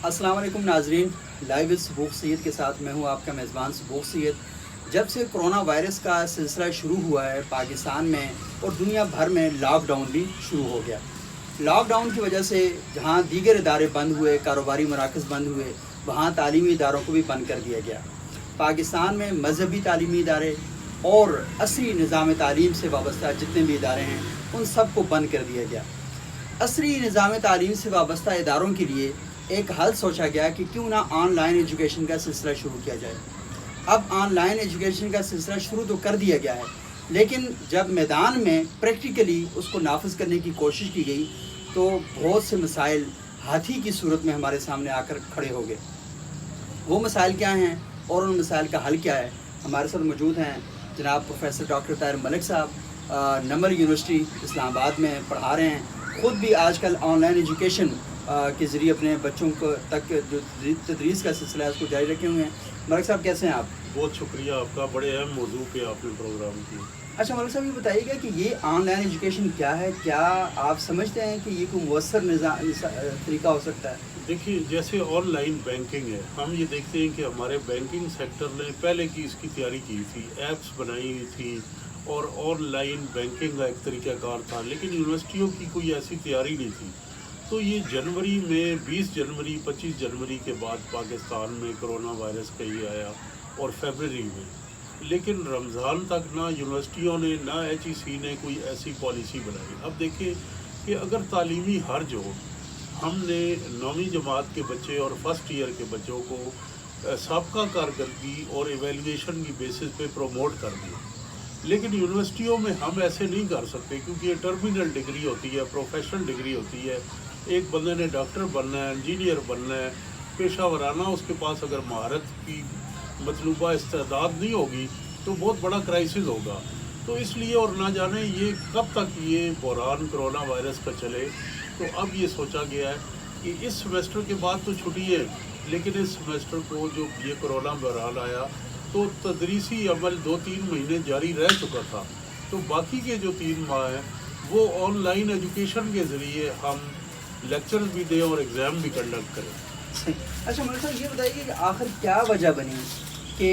السلام علیکم ناظرین، لائیو از سبوق سید کے ساتھ میں ہوں آپ کا میزبان سبوق سید۔ جب سے کرونا وائرس کا سلسلہ شروع ہوا ہے پاکستان میں اور دنیا بھر میں لاک ڈاؤن بھی شروع ہو گیا۔ لاک ڈاؤن کی وجہ سے جہاں دیگر ادارے بند ہوئے، کاروباری مراکز بند ہوئے، وہاں تعلیمی اداروں کو بھی بند کر دیا گیا۔ پاکستان میں مذہبی تعلیمی ادارے اور عصری نظام تعلیم سے وابستہ جتنے بھی ادارے ہیں ان سب کو بند کر دیا گیا۔ عصری نظام تعلیم سے وابستہ اداروں کے لیے ایک حل سوچا گیا کہ کیوں نہ آن لائن ایجوکیشن کا سلسلہ شروع کیا جائے۔ اب آن لائن ایجوکیشن کا سلسلہ شروع تو کر دیا گیا ہے، لیکن جب میدان میں پریکٹیکلی اس کو نافذ کرنے کی کوشش کی گئی تو بہت سے مسائل ہاتھی کی صورت میں ہمارے سامنے آ کر کھڑے ہو گئے۔ وہ مسائل کیا ہیں اور ان مسائل کا حل کیا ہے؟ ہمارے ساتھ موجود ہیں جناب پروفیسر ڈاکٹر طاہر ملک صاحب، نمل یونیورسٹی اسلام آباد میں پڑھا رہے ہیں، خود بھی آج کل آن لائن ایجوکیشن کے ذریعے اپنے بچوں کو تک جو تدریس کا سلسلہ ہے اس کو جاری رکھے ہوئے ہیں۔ ملک صاحب کیسے ہیں آپ؟ بہت شکریہ آپ کا، بڑے اہم موضوع پہ آپ نے پروگرام کیا۔ اچھا ملک صاحب، یہ بتائیے گا کہ یہ آن لائن ایجوکیشن کیا ہے؟ کیا آپ سمجھتے ہیں کہ یہ کوئی مؤثر طریقہ ہو سکتا ہے؟ دیکھیے، جیسے آن لائن بینکنگ ہے، ہم یہ دیکھتے ہیں کہ ہمارے بینکنگ سیکٹر نے پہلے کی اس کی تیاری کی تھی، ایپس بنائی ہوئی تھی اور آن لائن بینکنگ کا ایک طریقہ کار تھا، لیکن یونیورسٹیوں کی کوئی ایسی تیاری نہیں تھی۔ تو یہ جنوری میں 20 جنوری 25 جنوری کے بعد پاکستان میں کرونا وائرس کا یہ آیا اور فیبرری میں، لیکن رمضان تک نہ یونیورسٹیوں نے نہ HEC نے کوئی ایسی پالیسی بنائی۔ اب دیکھیں کہ اگر تعلیمی حرج ہو، ہم نے 9ویں جماعت کے بچے اور فرسٹ ایئر کے بچوں کو سابقہ کارکردگی اور ایویلیویشن کی بیسس پہ پروموٹ کر دیا، لیکن یونیورسٹیوں میں ہم ایسے نہیں کر سکتے کیونکہ یہ ٹرمینل ڈگری ہوتی ہے، پروفیشنل ڈگری ہوتی ہے۔ ایک بندے نے ڈاکٹر بننا ہے، انجینئر بننا ہے، پیشہ ورانہ اس کے پاس اگر مہارت کی مطلوبہ استعداد نہیں ہوگی تو بہت بڑا کرائسس ہوگا۔ تو اس لیے اور نہ جانے یہ کب تک یہ بحران کرونا وائرس کا چلے، تو اب یہ سوچا گیا ہے کہ اس سیمسٹر کے بعد تو چھٹی ہے، لیکن اس سیمسٹر کو جو یہ کرونا بحران آیا تو تدریسی عمل 2-3 مہینے جاری رہ چکا تھا، تو باقی کے جو 3 ماہ ہیں وہ آن لائن ایجوکیشن کے ذریعے ہم لیکچرز بھی دیں اور ایگزام بھی کنڈکٹ کریں۔ اچھا ملک صاحب، یہ بتائیے کہ آخر کیا وجہ بنی کہ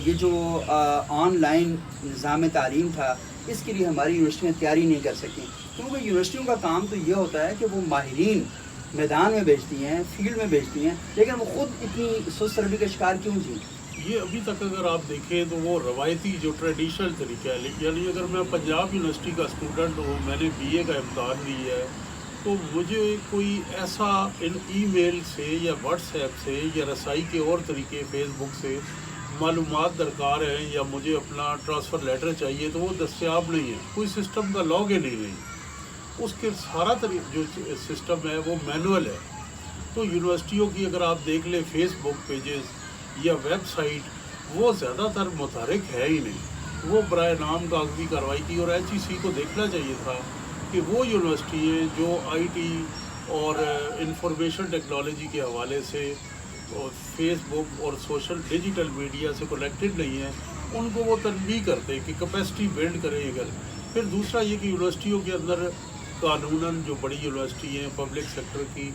یہ جو آن لائن نظام تعلیم تھا اس کے لیے ہماری یونیورسٹیاں تیاری نہیں کر سکیں؟ کیونکہ یونیورسٹیوں کا کام تو یہ ہوتا ہے کہ وہ ماہرین میدان میں بھیجتی ہیں، فیلڈ میں بھیجتی ہیں، لیکن وہ خود اتنی سست روی کا شکار کیوں تھی؟ یہ ابھی تک اگر آپ دیکھیں تو وہ روایتی جو ٹریڈیشنل طریقہ ہے، یعنی اگر میں پنجاب یونیورسٹی کا اسٹوڈنٹ ہوں، میں نے BA کا امتحان دیا ہے، تو مجھے کوئی ایسا ای میل سے یا واٹس ایپ سے یا رسائی کے اور طریقے فیس بک سے معلومات درکار ہیں یا مجھے اپنا ٹرانسفر لیٹر چاہیے تو وہ دستیاب نہیں ہے، کوئی سسٹم کا لاگ ان ہی نہیں۔ اس کے سارا جو سسٹم ہے وہ مینول ہے۔ تو یونیورسٹیوں کی اگر آپ دیکھ لیں فیس بک پیجز یا ویب سائٹ، وہ زیادہ تر متحرک ہے ہی نہیں، وہ برائے نام کاغذی کارروائی کی، اور HEC کو دیکھنا چاہیے تھا کہ وہ یونیورسٹییں جو IT اور انفارمیشن ٹیکنالوجی کے حوالے سے اور فیس بک اور سوشل ڈیجیٹل میڈیا سے کنیکٹڈ نہیں ہیں، ان کو وہ تنبیہ کرتے کہ کیپیسٹی بلڈ کریں اگر۔ پھر دوسرا یہ کہ یونیورسٹیوں کے اندر قانوناً جو بڑی یونیورسٹی ہیں پبلک سیکٹر کی،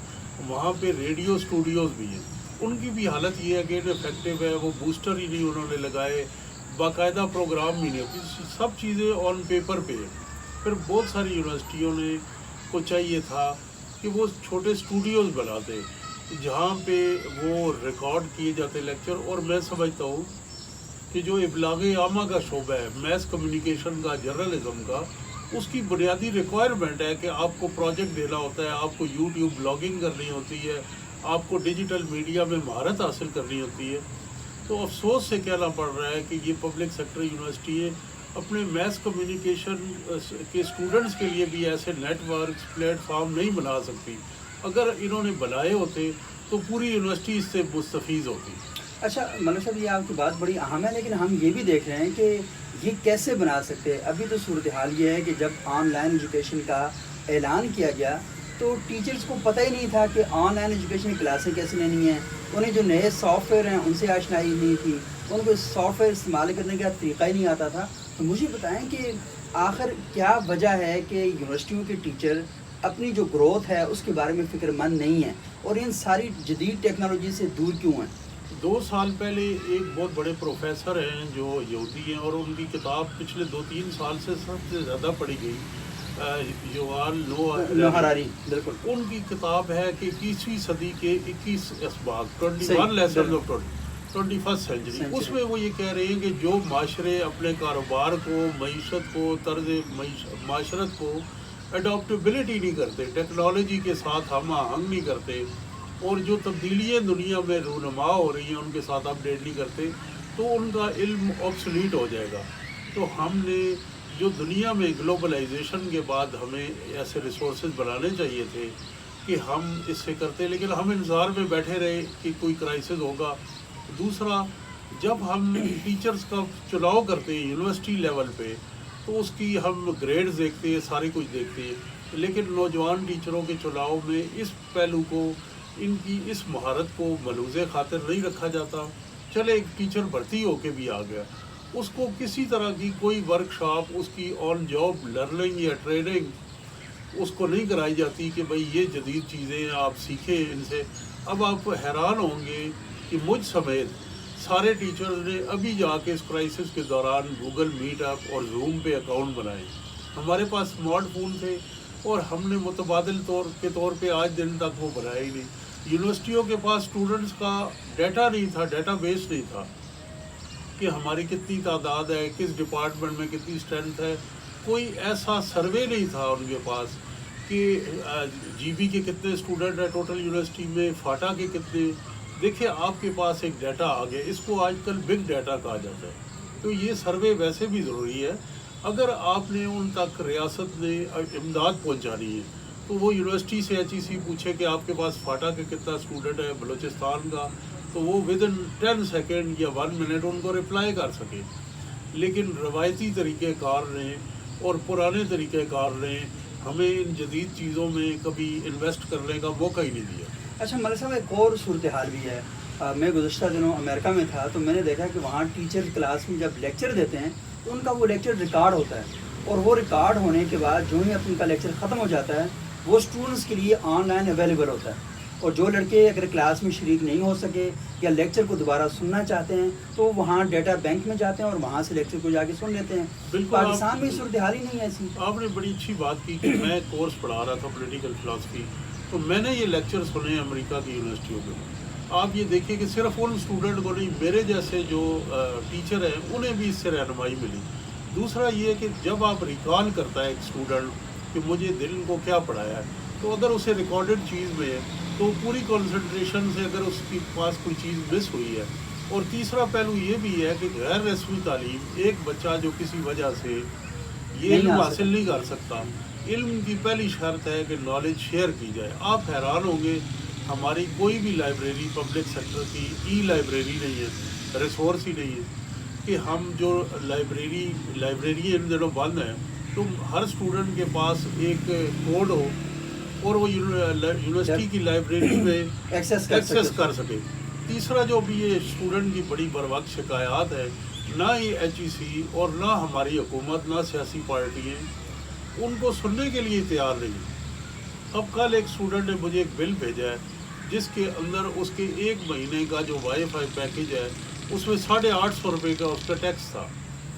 وہاں پہ ریڈیو اسٹوڈیوز بھی ہیں، ان کی بھی حالت یہ ہے کہ انفیکٹو ہے، وہ بوسٹر ہی نہیں انہوں نے لگائے، باقاعدہ پروگرام بھی نہیں ہوتی، سب چیزیں آن پیپر پہ ہیں۔ پھر بہت ساری یونیورسٹیوں نے کو چاہیے تھا کہ وہ چھوٹے اسٹوڈیوز بناتے جہاں پہ وہ ریکارڈ کیے جاتے لیکچر، اور میں سمجھتا ہوں کہ جو ابلاغ عامہ کا شعبہ ہے، میس کمیونیکیشن کا، جرنلزم کا، اس کی بنیادی ریکوائرمنٹ ہے کہ آپ کو پروجیکٹ دینا ہوتا ہے، آپ کو YouTube بلاگنگ کرنی ہوتی ہے، آپ کو ڈیجیٹل میڈیا میں مہارت حاصل کرنی ہوتی ہے۔ تو افسوس سے کہنا پڑ رہا ہے کہ یہ پبلک سیکٹر یونیورسٹی اپنے میس کمیونیکیشن کے اسٹوڈنٹس کے لیے بھی ایسے نیٹ ورکس پلیٹ فارم نہیں بنا سکتی۔ اگر انہوں نے بنائے ہوتے تو پوری یونیورسٹی اس سے مستفید ہوتی۔ اچھا ملک صاحب، یہ آپ کی بات بڑی اہم ہے، لیکن ہم یہ بھی دیکھ رہے ہیں کہ یہ کیسے بنا سکتے ہیں؟ ابھی تو صورتحال یہ ہے کہ جب آن لائن ایجوکیشن کا اعلان کیا گیا تو ٹیچرز کو پتہ ہی نہیں تھا کہ آن لائن ایجوکیشن کلاسیں کیسے لینی ہیں، انہیں جو نئے سافٹ ویئر ہیں ان سے آشنائی نہیں تھی، ان کو سافٹ ویئر استعمال کرنے کا طریقہ ہی نہیں آتا تھا۔ تو مجھے بتائیں کہ آخر کیا وجہ ہے کہ یونیورسٹیوں کے ٹیچر اپنی جو گروتھ ہے اس کے بارے میں فکر مند نہیں ہیں اور ان ساری جدید ٹیکنالوجی سے دور کیوں ہیں؟ 2 سال پہلے ایک بہت بڑے پروفیسر ہیں جو یہودی ہیں، اور ان کی کتاب پچھلے 2-3 سال سے سب سے زیادہ پڑھی گئی، یووال نوح حراری، بالکل ان کی کتاب ہے کہ 21ویں صدی کے 21 اسباق، 21 صحیح، لیسنز آف 21st سینچری. اس میں وہ یہ کہہ رہے ہیں کہ جو معاشرے اپنے کاروبار کو، معیشت کو، طرز معاشرت کو اڈاپٹیبلٹی نہیں کرتے، ٹیکنالوجی کے ساتھ ہم آہنگ نہیں کرتے، اور جو تبدیلیاں دنیا میں رونما ہو رہی ہیں ان کے ساتھ اپڈیٹ نہیں کرتے، تو ان کا علم آبسلیٹ ہو جائے گا. تو ہم نے جو دنیا میں گلوبلائزیشن کے بعد ہمیں ایسے ریسورسز بنانے چاہیے تھے کہ ہم اس سے کرتے، لیکن ہم انتظار میں بیٹھے رہے کہ کوئی کرائسس ہوگا. دوسرا، جب ہم ٹیچرز کا چناؤ کرتے ہیں یونیورسٹی لیول پہ، تو اس کی ہم گریڈز دیکھتے ہیں، سارے کچھ دیکھتے ہیں، لیکن نوجوان ٹیچروں کے چناؤ میں اس پہلو کو، ان کی اس مہارت کو ملوز خاطر نہیں رکھا جاتا. چلے ایک ٹیچر بھرتی ہو کے بھی آ گیا، اس کو کسی طرح کی کوئی ورکشاپ، اس کی آن جاب لرننگ یا ٹریننگ اس کو نہیں کرائی جاتی کہ بھئی یہ جدید چیزیں ہیں، آپ سیکھیں ان سے. اب آپ حیران ہوں گے کہ مجھ سمیت سارے ٹیچرز نے ابھی جا کے اس کرائسس کے دوران گوگل میٹ اپ اور زوم پہ اکاؤنٹ بنائے. ہمارے پاس اسمارٹ فون تھے اور ہم نے متبادل طور پہ آج دن تک وہ بنایا ہی نہیں. یونیورسٹیوں کے پاس اسٹوڈنٹس کا ڈیٹا نہیں تھا، ڈیٹا بیس نہیں تھا کہ ہماری کتنی تعداد ہے، کس ڈپارٹمنٹ میں کتنی اسٹرینتھ ہے. کوئی ایسا سروے نہیں تھا ان کے پاس کہ جی بی کے کتنے اسٹوڈنٹ ہیں ٹوٹل یونیورسٹی میں، فاٹا کے کتنے. دیکھیں آپ کے پاس ایک ڈیٹا آ گیا، اس کو آج کل بگ ڈیٹا کہا جاتا ہے. تو یہ سروے ویسے بھی ضروری ہے. اگر آپ نے ان تک ریاست نے امداد پہنچانی ہے تو وہ یونیورسٹی سے ایچ ای سی پوچھے کہ آپ کے پاس فاٹا کے کتنا اسٹوڈنٹ ہے بلوچستان کا، تو وہ ودن 10 سیکنڈ یا 1 منٹ ان کو رپلائی کر سکے. لیکن روایتی طریقہ کار نے اور پرانے طریقہ کار نے ہمیں ان جدید چیزوں میں کبھی انویسٹ کرنے کا موقع ہی نہیں دیا. اچھا ملک صاحب، ایک اور صورتحال بھی ہے. میں گزشتہ دنوں امریکہ میں تھا تو میں نے دیکھا کہ وہاں ٹیچر کلاس میں جب لیکچر دیتے ہیں تو ان کا وہ لیکچر ریکارڈ ہوتا ہے، اور وہ ریکارڈ ہونے کے بعد جو ہی ان کا لیکچر ختم ہو جاتا ہے وہ اسٹوڈنٹس کے لیے آن لائن اویلیبل ہوتا ہے. اور جو لڑکے اگر کلاس میں شریک نہیں ہو سکے یا لیکچر کو دوبارہ سننا چاہتے ہیں تو وہاں ڈیٹا بینک میں جاتے ہیں اور وہاں سے لیکچر کو جا کے سن لیتے ہیں. بالکل، پاکستان میں صورتحال ہی نہیں ہے ایسی. آپ نے بڑی اچھی بات کی کہ میں کورس پڑھا رہا تھا پولیٹیکل فلاسفی، تو میں نے یہ لیکچر سنے امریکہ کی یونیورسٹیوں میں. آپ یہ دیکھیں کہ صرف ان اسٹوڈنٹ کو نہیں، میرے جیسے جو ٹیچر ہیں انہیں بھی اس سے رہنمائی ملی. دوسرا یہ کہ جب آپ ریکال کرتا ہے ایک اسٹوڈنٹ کہ مجھے دن کو کیا پڑھایا ہے، تو اگر اسے ریکارڈڈ چیز میں ہے تو پوری کنسنٹریشن سے اگر اس کے پاس کوئی چیز مس ہوئی ہے. اور تیسرا پہلو یہ بھی ہے کہ غیر رسمی تعلیم، ایک بچہ جو کسی وجہ سے یہ علم حاصل نہیں کر سکتا، علم کی پہلی شرط ہے کہ نالج شیئر کی جائے. آپ حیران ہوں گے ہماری کوئی بھی لائبریری پبلک سیکٹر کی ای لائبریری نہیں ہے، ریسورس ہی نہیں ہے کہ ہم جو لائبریری ان دنوں بند ہیں تو ہر اسٹوڈنٹ کے پاس ایک کوڈ ہو اور وہ یونیورسٹی کی لائبریری میں ایکسیس کر سکے. تیسرا جو بھی یہ اسٹوڈنٹ کی بڑی بر وقت شکایات ہے، نہ یہ ایچ ای سی اور نہ ہماری حکومت، نہ سیاسی پارٹیاں ان کو سننے کے لیے تیار نہیں. اب کل ایک اسٹوڈنٹ نے مجھے ایک بل بھیجا ہے جس کے اندر اس کے 1 مہینے کا جو وائی فائی پیکیج ہے اس میں 850 روپے کا اس کا ٹیکس تھا.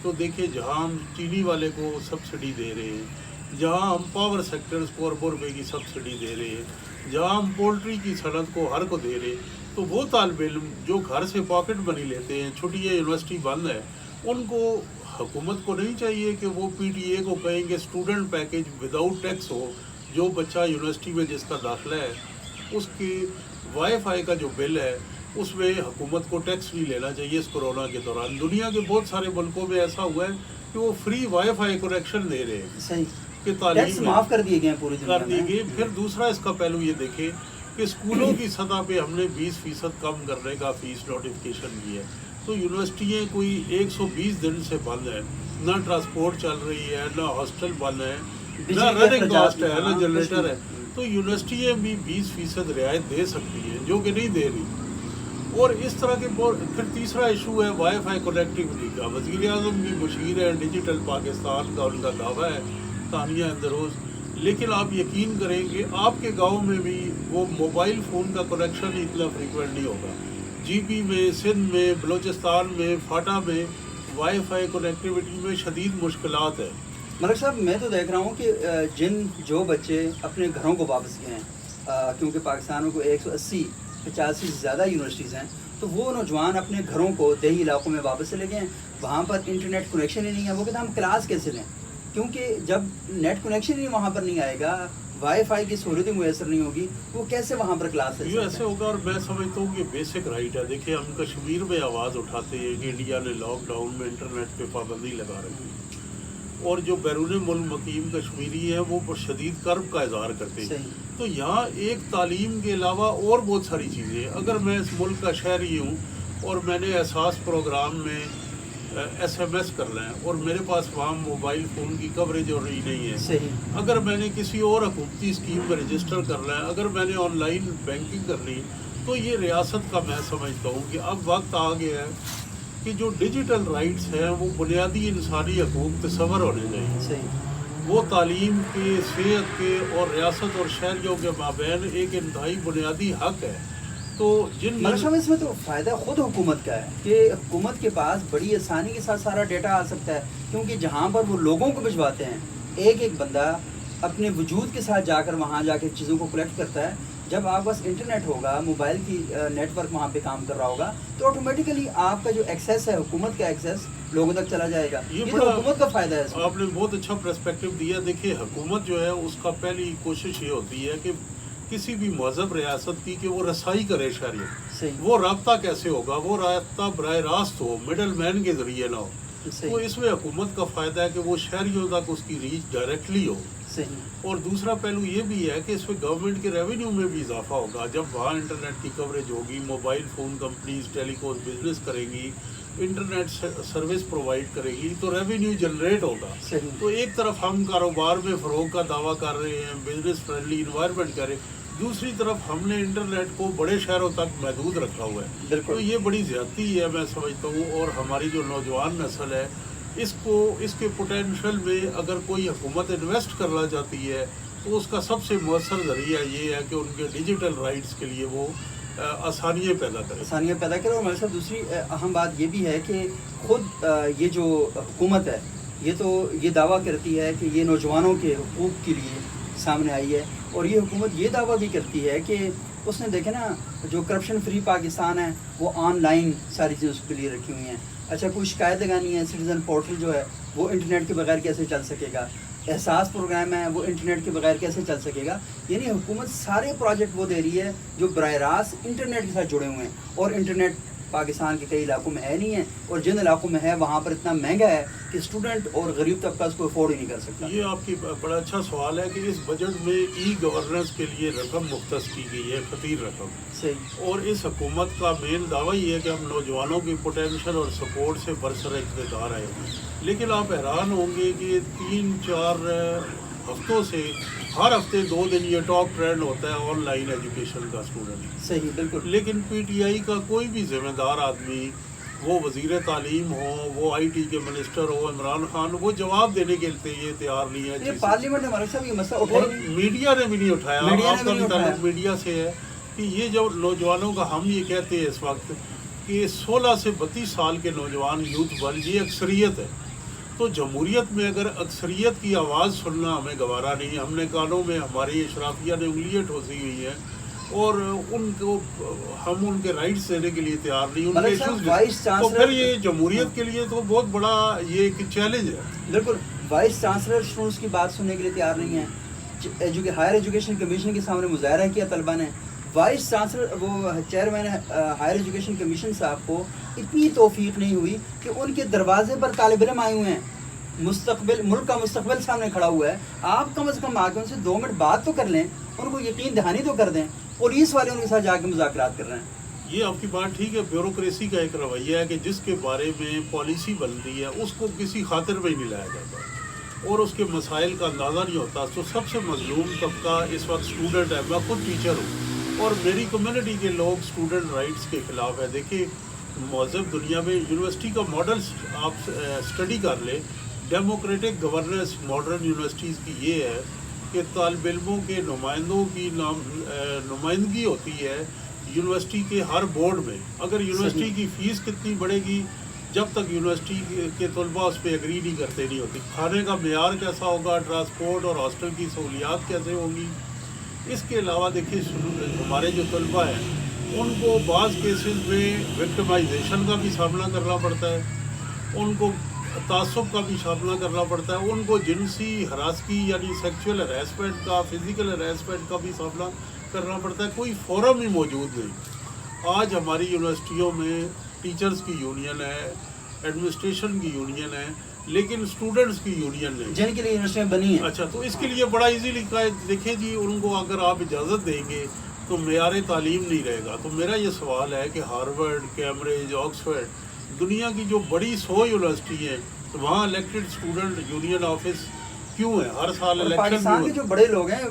تو دیکھیں جہاں ہم چینی والے کو سبسڈی دے رہے ہیں، جہاں ہم پاور سیکٹرز کو اربوں روپے کی سبسڈی دے رہے ہیں، جہاں ہم پولٹری کی صنعت کو ہر کو دے رہے ہیں، تو وہ طالب علم جو گھر سے پاکٹ منی لیتے ہیں، چھٹیاں یونیورسٹی بند ہے، ان کو حکومت کو نہیں چاہیے کہ وہ پی ٹی اے کو کہیں کہ اسٹوڈنٹ پیکیج وداؤٹ ٹیکس ہو. جو بچہ یونیورسٹی میں جس کا داخلہ ہے اس کی وائی فائی کا جو بل ہے اس میں حکومت کو ٹیکس نہیں لینا چاہیے. اس کورونا کے دوران دنیا کے بہت سارے ملکوں میں ایسا ہوا ہے کہ وہ فری وائی فائی کنیکشن دے رہے ہیں. صحیح، کہ تعلیم معاف کر دیے گئے ہیں پوری دنیا کر دیے گئے. پھر دوسرا اس کا پہلو یہ دیکھیں کہ اسکولوں کی سطح پہ ہم نے 20% کم کرنے کا فیس نوٹیفیکیشن کی ہے، تو یونیورسٹیاں کوئی 120 دن سے بند ہیں، نہ ٹرانسپورٹ چل رہی ہے، نہ ہاسٹل بند ہے، نہ رننگ کاسٹ ہے، نہ جنریٹر ہے. تو یونیورسٹیاں بھی 20% رعایت دے سکتی ہیں جو کہ نہیں دے رہی. اور اس طرح کے پھر تیسرا ایشو ہے وائی فائی کنیکٹیوٹی کا. وزیر اعظم کی مشیر ہے ڈیجیٹل پاکستان کا، ان کا دعویٰ ہے ثانیہ اندروز لیکن آپ یقین کریں کہ آپ کے گاؤں میں بھی وہ موبائل فون کا کنیکشن اتنا فریکوینٹ نہیں ہوگا. جی پی میں، سندھ میں، بلوچستان میں، فاٹا میں وائی فائی کنیکٹیوٹی میں شدید مشکلات ہے. ملک صاحب میں تو دیکھ رہا ہوں کہ جو بچے اپنے گھروں کو واپس گئے ہیں، کیونکہ پاکستان میں کوئی 180-85 سے زیادہ یونیورسٹیز ہیں، تو وہ نوجوان اپنے گھروں کو دیہی علاقوں میں واپس چلے گئے ہیں. وہاں پر انٹرنیٹ کنیکشن ہی نہیں ہے. وہ کہتے ہیں ہم کلاس کیسے لیں، کیونکہ جب نیٹ کنیکشن ہی وہاں پر نہیں آئے گا، وائی فائی کی سہولتیں میسر نہیں ہوگی، وہ کیسے وہاں پر کلاس لے یہ سکتے ایسے ہیں؟ ہوگا. اور میں سمجھتا ہوں کہ بیسک رائٹ ہے. دیکھیں ہم کشمیر میں آواز اٹھاتے ہیں کہ انڈیا نے لاک ڈاؤن میں انٹرنیٹ پہ پابندی لگا رکھی ہے، اور جو بیرون ملک مقیم کشمیری ہیں وہ شدید کرب کا اظہار کرتے ہیں. صحیح. تو یہاں ایک تعلیم کے علاوہ اور بہت ساری چیزیں ہیں. اگر میں اس ملک کا شہری ہوں اور میں نے احساس پروگرام میں ایس ایم ایس کرنا ہے اور میرے پاس وہاں موبائل فون کی کوریج اور نہیں ہے، صحیح. اگر میں نے کسی اور حکومتی اسکیم میں رجسٹر کرنا ہے، اگر میں نے آن لائن بینکنگ کرنی، تو یہ ریاست کا میں سمجھتا ہوں کہ اب وقت آ گیا ہے کہ جو ڈیجیٹل رائٹس ہیں وہ بنیادی انسانی حقوق تصور ہونے چاہیے. صحیح. وہ تعلیم کے، صحت کے اور ریاست اور شہریوں کے مابین ایک انتہائی بنیادی حق ہے. تو جن ملک صاحب اس میں تو فائدہ خود حکومت کا ہے کہ حکومت کے پاس بڑی آسانی کے ساتھ سارا ڈیٹا آ سکتا ہے، کیونکہ جہاں پر وہ لوگوں کو بھجواتے ہیں، ایک ایک بندہ اپنے وجود کے ساتھ جا کر وہاں جا کے چیزوں کو کلیکٹ کرتا ہے. جب آپ پاس انٹرنیٹ ہوگا، موبائل کی نیٹ ورک وہاں پہ کام کر رہا ہوگا، تو آٹومیٹیکلی آپ کا جو ایکسیس ہے، حکومت کا ایکسیس لوگوں تک چلا جائے گا. یہ تو حکومت کا فائدہ ہے اس میں. آپ نے بہت اچھا پرسپیکٹو دیا. دیکھیے حکومت جو ہے اس کا پہلی کوشش یہ ہوتی ہے کہ کسی بھی مہذب ریاست کی کہ وہ رسائی کرے شہریوں. صحیح. وہ رابطہ کیسے ہوگا؟ وہ رابطہ براہ راست ہو، مڈل مین کے ذریعے نہ ہو. تو اس میں حکومت کا فائدہ ہے کہ وہ شہریوں تک اس کی ریچ ڈائریکٹلی ہو. صحیح. اور دوسرا پہلو یہ بھی ہے کہ اس میں گورنمنٹ کے ریونیو میں بھی اضافہ ہوگا. جب وہاں انٹرنیٹ کی کوریج ہوگی، موبائل فون کمپنیز ٹیلی کام بزنس کریں گی، انٹرنیٹ سروس پرووائڈ کرے گی، تو ریونیو جنریٹ ہوگا. صحیح. تو ایک طرف ہم کاروبار میں فروغ کا دعویٰ کر رہے ہیں، بزنس فرینڈلی انوائرمنٹ کر رہے ہیں، دوسری طرف ہم نے انٹرنیٹ کو بڑے شہروں تک محدود رکھا ہوا ہے. بالکل. تو یہ بڑی زیادتی ہے میں سمجھتا ہوں. اور ہماری جو نوجوان نسل ہے، اس کے پوٹینشیل میں اگر کوئی حکومت انویسٹ کرنا چاہتی ہے تو اس کا سب سے مؤثر ذریعہ یہ ہے کہ ان کے ڈیجیٹل رائٹس کے لیے وہ آسانیاں پیدا کرے. اور ہمارے ساتھ دوسری اہم بات یہ بھی ہے کہ خود یہ جو حکومت ہے یہ دعویٰ کرتی ہے کہ یہ نوجوانوں کے حقوق کے لیے سامنے آئی ہے، اور یہ حکومت یہ دعویٰ بھی کرتی ہے کہ اس نے دیکھے نا جو کرپشن فری پاکستان ہے وہ آن لائن ساری چیزیں اس کے لیے رکھی ہوئی ہیں. اچھا کوئی شکایت لگانی ہے، سٹیزن پورٹل جو ہے وہ انٹرنیٹ کے بغیر کیسے چل سکے گا، احساس پروگرام ہے وہ انٹرنیٹ کے بغیر کیسے چل سکے گا. یعنی حکومت سارے پروجیکٹ وہ دے رہی ہے جو براہ راست انٹرنیٹ کے ساتھ جڑے ہوئے ہیں، اور انٹرنیٹ پاکستان کے کئی علاقوں میں ہے نہیں ہے، اور جن علاقوں میں ہے وہاں پر اتنا مہنگا ہے کہ اسٹوڈنٹ اور غریب طبقہ اس کو افورڈ ہی نہیں کر سکتا. یہ آپ کی بڑا اچھا سوال ہے کہ اس بجٹ میں ای گورننس کے لیے رقم مختص کی گئی ہے، خطیر رقم. صحیح. اور اس حکومت کا مین دعویٰ یہ ہے کہ ہم نوجوانوں کی پوٹینشیل اور سپورٹ سے برسر اقتدار آئے. لیکن آپ حیران ہوں گے کہ 3-4 ہفتوں سے ہر ہفتے 2 دن یہ ٹاپ ٹرینڈ ہوتا ہے آن لائن ایجوکیشن کا اسٹوڈنٹ. صحیح. بالکل. لیکن پی ٹی آئی کا کوئی بھی ذمہ دار آدمی، وہ وزیر تعلیم ہو، وہ آئی ٹی کے منسٹر ہو، عمران خان، وہ جواب دینے کے لیے تیار نہیں ہے. یہ پارلیمنٹ نے ہمارے صاحب یہ مسئلہ اور اٹھایا، میڈیا نے بھی نہیں اٹھایا. آپ کا بھی تعلق اٹھایا. میڈیا سے ہے کہ یہ جو نوجوانوں کا ہم یہ کہتے ہیں اس وقت کہ 16 سے 32 سال کے نوجوان یوتھ بل یہ اکثریت ہے. تو جمہوریت میں اگر اکثریت کی آواز سننا ہمیں گوارا نہیں. ہم نے کانوں میں ہماری اشرافیہ نے انگلیاں ٹھوسی ہوئی ہیں اور ان کو ہم ان کے رائٹس دینے کے لیے تیار نہیں. ان کے ایشوز تو پھر یہ جمہوریت کے لیے تو بہت بڑا یہ ایک چیلنج ہے. بالکل. وائس چانسلر اسٹوڈنٹس کی بات سننے کے لیے تیار نہیں ہے. ہائر ایجوکیشن کمیشن کے سامنے مظاہرہ کیا طلبہ نے. وائس چانسلر وہ چیئرمین ہائر ایجوکیشن کمیشن صاحب کو اتنی توفیق نہیں ہوئی کہ ان کے دروازے پر طالب علم آئے ہوئے ہیں، ملک کا مستقبل سامنے کھڑا ہوا ہے. آپ کم از کم آ کے ان سے 2 منٹ بات تو کر لیں، ان کو یقین دہانی تو کر دیں. پولیس والے ان کے ساتھ جا کے مذاکرات کر رہے ہیں. یہ آپ کی بات ٹھیک ہے. بیوروکریسی کا ایک رویہ ہے کہ جس کے بارے میں پالیسی بنتی ہے اس کو کسی خاطر میں ہی نہیں لایا جاتا اور اس کے مسائل کا اندازہ نہیں ہوتا. تو سب سے مظلوم طبقہ اس وقت اسٹوڈنٹ ہے. میں خود ٹیچر ہوں اور میری کمیونٹی کے لوگ اسٹوڈنٹ رائٹس کے خلاف ہے. دیکھیے مہذب دنیا میں یونیورسٹی کا ماڈل آپ اسٹڈی کر لیں، ڈیموکریٹک گورننس ماڈرن یونیورسٹیز کی یہ ہے کہ طالب علموں کے نمائندوں کی نمائندگی ہوتی ہے یونیورسٹی کے ہر بورڈ میں. اگر یونیورسٹی کی فیس کتنی بڑھے گی، جب تک یونیورسٹی کے طلباء اس پہ ایگری نہیں کرتے نہیں ہوتی. کھانے کا معیار کیسا ہوگا، ٹرانسپورٹ اور ہاسٹل کی سہولیات کیسے ہوں گی. اس کے علاوہ دیکھیے ہمارے جو طلباء ہیں ان کو بعض کیسز میں وکٹمائزیشن کا بھی سامنا کرنا پڑتا ہے، ان کو تعصب کا بھی سامنا کرنا پڑتا ہے، ان کو جنسی ہراسگی یعنی سیکچول ہراسمنٹ کا، فزیکل ہراسمنٹ کا بھی سامنا کرنا پڑتا ہے. کوئی فورم ہی موجود نہیں. آج ہماری یونیورسٹیوں میں ٹیچرز کی یونین ہے، ایڈمنسٹریشن کی یونین ہے، لیکن اسٹوڈنٹس کی یونین نہیں. جن کے لیے یونیورسٹیاں بنی ہیں. اچھا، تو اس کے لیے بڑا ایزیلی دیکھیں جی، ان کو اگر آپ اجازت دیں گے تو معیار تعلیم نہیں رہے گا. تو میرا یہ سوال ہے کہ ہارورڈ، کیمبرج، آکسفورڈ، دنیا کی جو بڑی 100 یونیورسٹی ہیں، وہاں الیکٹڈ اسٹوڈنٹ یونین آفس کیوں ہے؟ ہر سال اور الیکشن پاکستان کے جو بڑے لوگ ہیں،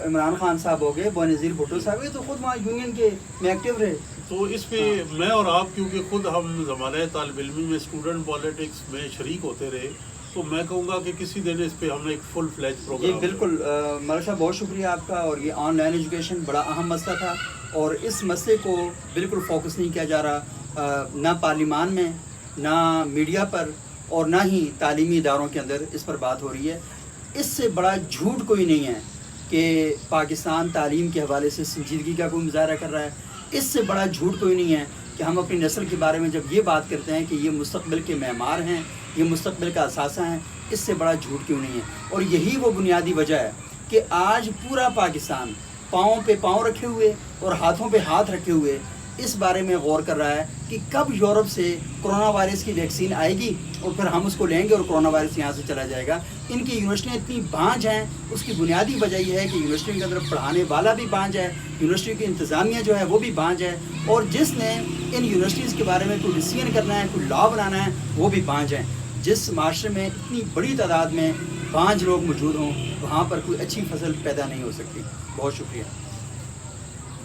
عمران خان صاحب ہو گئے، بینظیر بھٹو صاحب، یہ تو خود وہاں یونین کے میں ایکٹیو رہے. تو اس پہ میں اور آپ کیونکہ خود ہم زمانۂ طالب علمی میں اسٹوڈنٹ پالیٹکس میں شریک ہوتے رہے، تو میں کہوں گا کہ کسی دن اس پہ ہم نے ایک فل فلیج جی پروگرام. بالکل ملک صاحب، بہت شکریہ آپ کا. اور یہ آن لائن ایجوکیشن بڑا اہم مسئلہ تھا، اور اس مسئلے کو بالکل فوکس نہیں کیا جا رہا، نہ پارلیمان میں، نہ میڈیا پر، اور نہ ہی تعلیمی اداروں کے اندر اس پر بات ہو رہی ہے. اس سے بڑا جھوٹ کوئی نہیں ہے کہ پاکستان تعلیم کے حوالے سے سنجیدگی کا کوئی مظاہرہ کر رہا ہے. اس سے بڑا جھوٹ کوئی نہیں ہے کہ ہم اپنی نسل کے بارے میں جب یہ بات کرتے ہیں کہ یہ مستقبل کے معمار ہیں، یہ مستقبل کا اثاثہ ہیں. اس سے بڑا جھوٹ کیوں نہیں ہے؟ اور یہی وہ بنیادی وجہ ہے کہ آج پورا پاکستان پاؤں پہ پاؤں رکھے ہوئے اور ہاتھوں پہ ہاتھ رکھے ہوئے اس بارے میں غور کر رہا ہے کہ کب یورپ سے کرونا وائرس کی ویکسین آئے گی اور پھر ہم اس کو لیں گے اور کرونا وائرس یہاں سے چلا جائے گا. ان کی یونیورسٹیاں اتنی بانجھ ہیں، اس کی بنیادی وجہ یہ ہے کہ یونیورسٹی کے اندر پڑھانے والا بھی بانجھ ہے، یونیورسٹی کی انتظامیہ جو ہے وہ بھی بانجھ ہے، اور جس نے ان یونیورسٹیز کے بارے میں کوئی ڈیسیژن کرنا ہے، کوئی لا بنانا ہے، وہ بھی بانجھ ہیں. جس معاشرے میں اتنی بڑی تعداد میں بانجھ لوگ موجود ہوں، وہاں پر کوئی اچھی فصل پیدا نہیں ہو سکتی. بہت شکریہ.